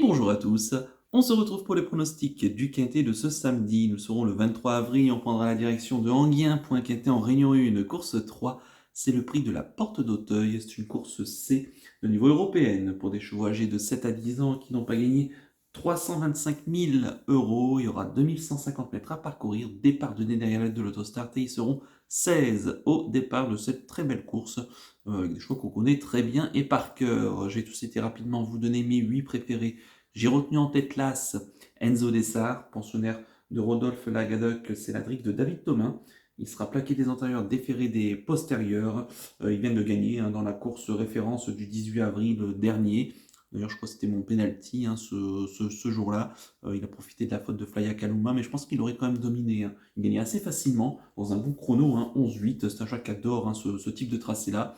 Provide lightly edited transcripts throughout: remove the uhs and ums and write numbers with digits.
bonjour à tous. On se retrouve pour les pronostics du Quintet de ce samedi. Nous serons le 23 avril. On prendra la direction de Anguien pour un Quintet en Réunion 1, course 3. C'est le prix de la Porte d'Auteuil. C'est une course C de niveau européen pour des chevaux âgés de 7 à 10 ans qui n'ont pas gagné 325 000 euros. Il y aura 2150 mètres à parcourir. Départ de nez derrière l'aide de l'autostart et ils seront 16 au départ de cette très belle course avec des chevaux qu'on connaît très bien et par cœur. J'ai tout cité rapidement vous donner mes 8 préférés. J'ai retenu en tête l'As Enzo Dessart, pensionnaire de Rodolphe Lagadoc, c'est la drigue de David Thomas. Il sera plaqué des antérieurs, déféré des postérieurs. Il vient de gagner dans la course référence du 18 avril dernier. D'ailleurs, je crois que c'était mon penalty ce jour-là. Il a profité de la faute de Flya Kaluma, mais je pense qu'il aurait quand même dominé. Il gagnait assez facilement dans un bon chrono, 11-8. C'est un chat qui adore ce type de tracé-là.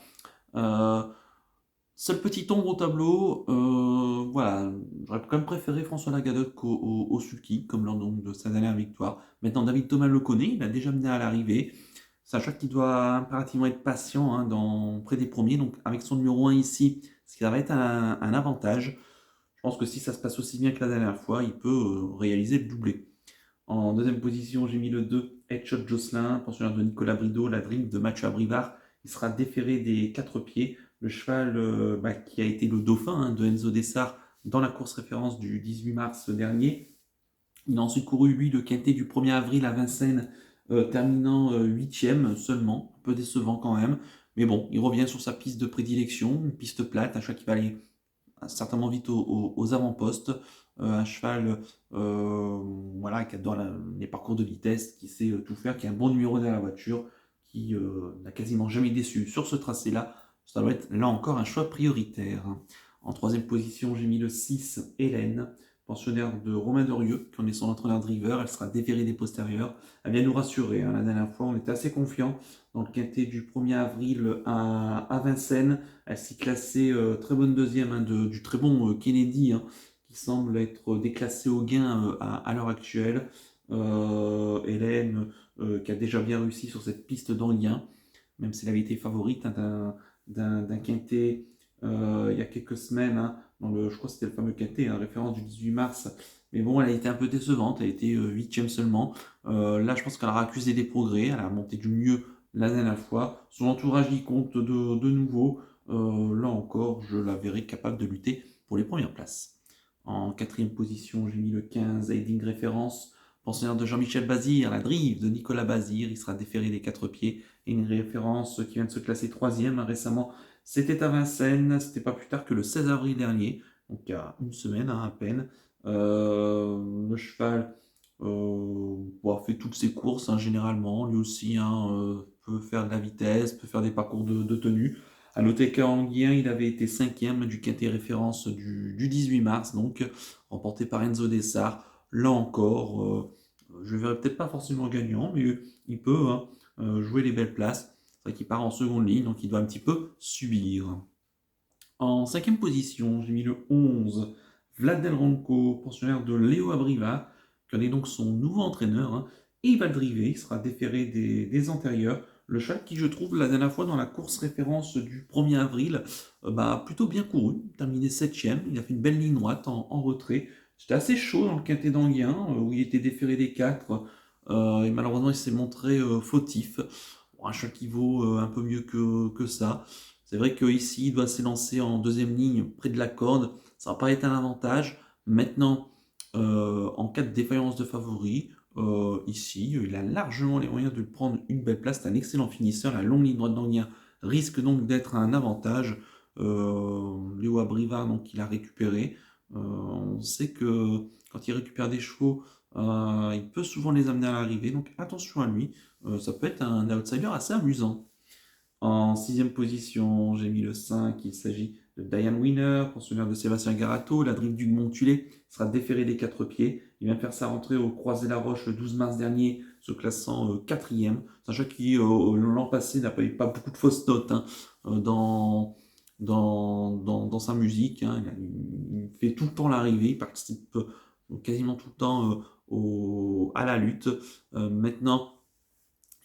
Euh, Seul petit ombre au tableau, voilà, j'aurais quand même préféré François Lagadoc au Sulky, comme lors donc de sa dernière victoire. Maintenant, David Thomas le connaît, il a déjà mené à l'arrivée, sachant qu'il doit impérativement être patient près des premiers, donc avec son numéro 1 ici, ça va être un avantage. Je pense que si ça se passe aussi bien que la dernière fois, il peut réaliser le doublé. En deuxième position, j'ai mis le 2, Headshot Jocelyn, pensionnaire de Nicolas Brideau, la dream de Mathieu Abrivard. Il sera déféré des 4 pieds. Le cheval qui a été le dauphin de Enzo Dessart dans la course référence du 18 mars dernier. Il a ensuite couru, lui, le quintet du 1er avril à Vincennes, terminant 8e seulement. Un peu décevant quand même. Mais bon, il revient sur sa piste de prédilection, une piste plate, un cheval qui va aller certainement vite aux avant-postes. Un cheval voilà, qui adore les parcours de vitesse, qui sait tout faire, qui a un bon numéro derrière la voiture, qui n'a quasiment jamais déçu sur ce tracé-là. Ça doit être là encore un choix prioritaire. En troisième position, j'ai mis le 6, Hélène, pensionnaire de Romain Dorieux, qui en est son entraîneur driver. Elle sera déférée des postérieurs. Elle vient nous rassurer. La dernière fois, on était assez confiants dans le quintet du 1er avril à Vincennes. Elle s'y classait très bonne deuxième du très bon Kennedy, qui semble être déclassé au gain à l'heure actuelle. Hélène, qui a déjà bien réussi sur cette piste d'Anguien, même si elle avait été favorite d'un quintet il y a quelques semaines, je crois que c'était le fameux quintet, référence du 18 mars. Mais bon, elle a été un peu décevante, elle a été 8e seulement. Là, je pense qu'elle aura accusé des progrès, elle a monté du mieux la dernière fois. Son entourage y compte de nouveau. Là encore, je la verrai capable de lutter pour les premières places. En quatrième position, j'ai mis le 15, Aiding Référence, pensionnaire de Jean-Michel Bazir, la drive de Nicolas Bazir. Il sera déféré des 4 pieds. Et une référence qui vient de se classer 3e récemment. C'était à Vincennes, c'était pas plus tard que le 16 avril dernier, donc il y a une semaine à peine. Le cheval fait toutes ses courses généralement, lui aussi peut faire de la vitesse, peut faire des parcours de tenue. À noter qu'à Anguien, il avait été 5e du quintet référence du 18 mars, donc remporté par Enzo Dessart. Là encore, je ne verrai peut-être pas forcément gagnant, mais il peut jouer les belles places. C'est vrai qu'il part en seconde ligne, donc il doit un petit peu subir. En cinquième position, j'ai mis le 11, Vlad Del Ronco, pensionnaire de Léo Abriva, qui en est donc son nouveau entraîneur, et il va le driver, il sera déféré des antérieurs. Le cheval qui, je trouve, la dernière fois dans la course référence du 1er avril, plutôt bien couru, terminé 7e, il a fait une belle ligne droite en retrait. C'était assez chaud dans le quintet d'Anguien, où il était déféré des 4, et malheureusement il s'est montré fautif. Bon, un cheval qui vaut un peu mieux que ça. C'est vrai qu'ici, il doit s'élancer en deuxième ligne près de la corde. Ça va pas être un avantage. Maintenant, en cas de défaillance de favori, ici, il a largement les moyens de prendre une belle place. C'est un excellent finisseur. La longue ligne droite d'Anguien risque donc d'être un avantage. Léo Abrivard, donc, il a récupéré. On sait que quand il récupère des chevaux, il peut souvent les amener à l'arrivée. Donc attention à lui. Ça peut être un outsider assez amusant. En sixième position, j'ai mis le 5. Il s'agit de Diane Winner, pensionnaire de Sébastien Garato. La drive du Montulé sera déféré des 4 pieds. Il vient faire sa rentrée au Croisé-la-Roche le 12 mars dernier, se classant 4e. C'est un chat qui, l'an passé, n'a pas eu pas beaucoup de fausses notes dans sa musique. Il fait tout le temps l'arrivée. Il participe quasiment tout le temps à la lutte. Maintenant,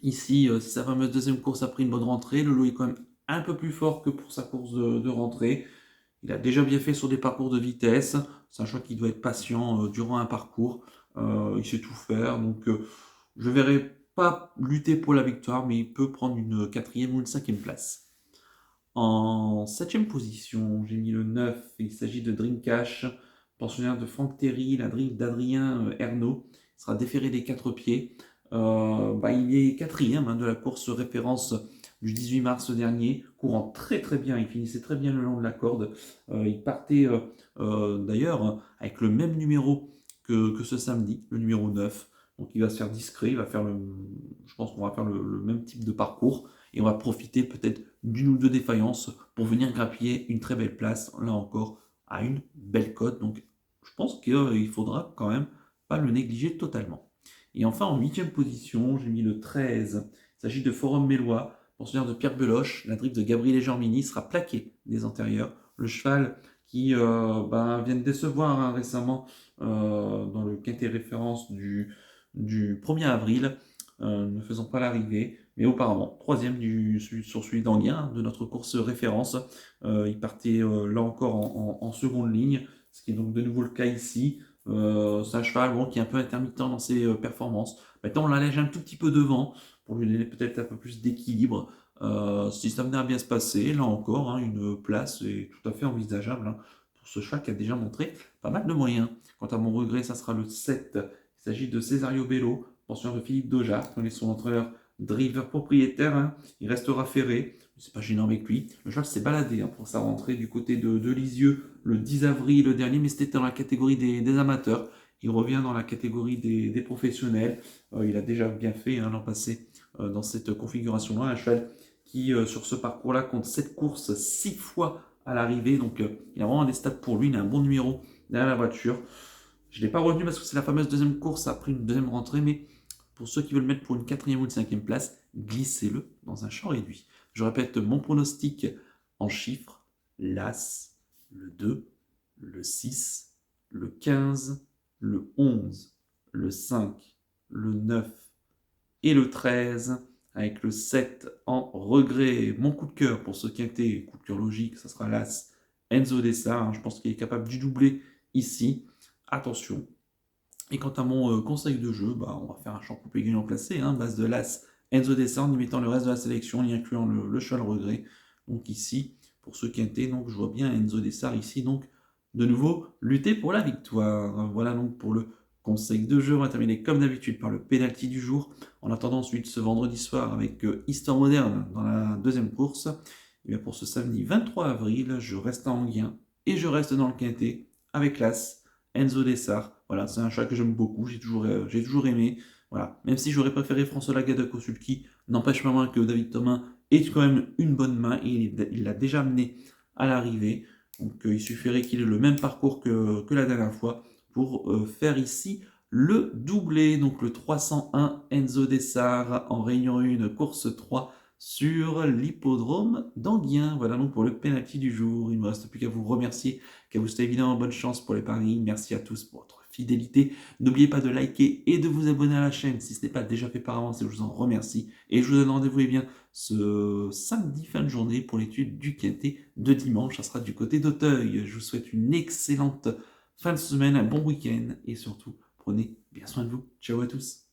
ici, c'est sa fameuse deuxième course après une bonne rentrée. Le lot est quand même un peu plus fort que pour sa course de rentrée. Il a déjà bien fait sur des parcours de vitesse. C'est un cheval qui doit être patient durant un parcours. Il sait tout faire. Donc, je ne verrai pas lutter pour la victoire, mais il peut prendre une quatrième ou une cinquième place. En septième position, j'ai mis le 9. Il s'agit de Dreamcash, pensionnaire de Franck Terry, la drift d'Adrien Ernaud. Il sera déféré des 4 pieds. Il est quatrième de la course référence du 18 mars dernier, courant très très bien. Il finissait très bien le long de la corde. Il partait d'ailleurs avec le même numéro que ce samedi, le numéro 9. Donc il va se faire discret, je pense qu'on va faire le même type de parcours et on va profiter peut-être d'une ou deux défaillances pour venir grappiller une très belle place, là encore, à une belle cote. Donc je pense qu'il faudra quand même pas le négliger totalement. Et enfin, en huitième position, j'ai mis le 13. Il s'agit de Forum Mélois, pensionnaire de Pierre Beloche. La drift de Gabriel Germini sera plaquée des antérieurs. Le cheval qui vient de décevoir récemment dans le quintet référence du 1er avril, ne faisant pas l'arrivée, mais auparavant, troisième sur celui d'Anguien, de notre course référence. Il partait là encore en seconde ligne, ce qui est donc de nouveau le cas ici. C'est un cheval qui est un peu intermittent dans ses performances. Maintenant, on l'allège un tout petit peu devant pour lui donner peut-être un peu plus d'équilibre. Si ça venait à bien se passer, là encore, une place est tout à fait envisageable pour ce cheval qui a déjà montré pas mal de moyens. Quant à mon regret, ça sera le 7. Il s'agit de Cesario Bello, pensionnaire de Philippe Doja, qui est son entraîneur driver propriétaire. Il restera ferré, c'est pas gênant avec lui. Le cheval s'est baladé pour sa rentrée du côté de Lisieux le 10 avril dernier, mais c'était dans la catégorie des amateurs. Il revient dans la catégorie des professionnels. Il a déjà bien fait l'an passé dans cette configuration-là. Un cheval qui, sur ce parcours-là, compte 7 courses 6 fois à l'arrivée. Donc, il a vraiment des stats pour lui. Il a un bon numéro derrière la voiture. Je ne l'ai pas retenu parce que c'est la fameuse deuxième course après une deuxième rentrée, mais pour ceux qui veulent le mettre pour une quatrième ou une cinquième place, glissez-le dans un champ réduit. Je répète mon pronostic en chiffres: l'As, le 2, le 6, le 15, le 11, le 5, le 9 et le 13, avec le 7 en regret. Mon coup de cœur pour ce quintet, coup de cœur logique, ça sera l'As Enzo Dessart. Je pense qu'il est capable du doublé ici. Attention. Et quant à mon conseil de jeu, on va faire un champ coupé gagnant placé, base de l'As Enzo Dessart, en y mettant le reste de la sélection, en y incluant le cheval regret. Donc ici, pour ce quintet, donc je vois bien Enzo Dessart ici, donc de nouveau, lutter pour la victoire. Voilà donc pour le conseil de jeu. On va terminer comme d'habitude par le penalty du jour. En attendant ensuite ce vendredi soir avec Histoire Moderne dans la deuxième course. Et bien pour ce samedi 23 avril, je reste à Anguien et je reste dans le quintet avec l'As Enzo Dessart. Voilà, c'est un chat que j'aime beaucoup, j'ai toujours aimé. Voilà, même si j'aurais préféré François Lagade à Kosulki, n'empêche pas moins que David Thomas est quand même une bonne main et il l'a déjà mené à l'arrivée. Donc il suffirait qu'il ait le même parcours que la dernière fois pour faire ici le doublé. Donc le 301 Enzo Dessart en Réunion 1, course 3 sur l'hippodrome d'Anguien. Voilà donc pour le penalty du jour. Il ne me reste plus qu'à vous remercier, qu'à vous souhaiter évidemment bonne chance pour les paris. Merci à tous pour votre fidélité. N'oubliez pas de liker et de vous abonner à la chaîne si ce n'est pas déjà fait par avance, et je vous en remercie. Et je vous donne rendez-vous ce samedi fin de journée pour l'étude du quintet de dimanche. Ça sera du côté d'Auteuil. Je vous souhaite une excellente fin de semaine, un bon week-end et surtout, prenez bien soin de vous. Ciao à tous.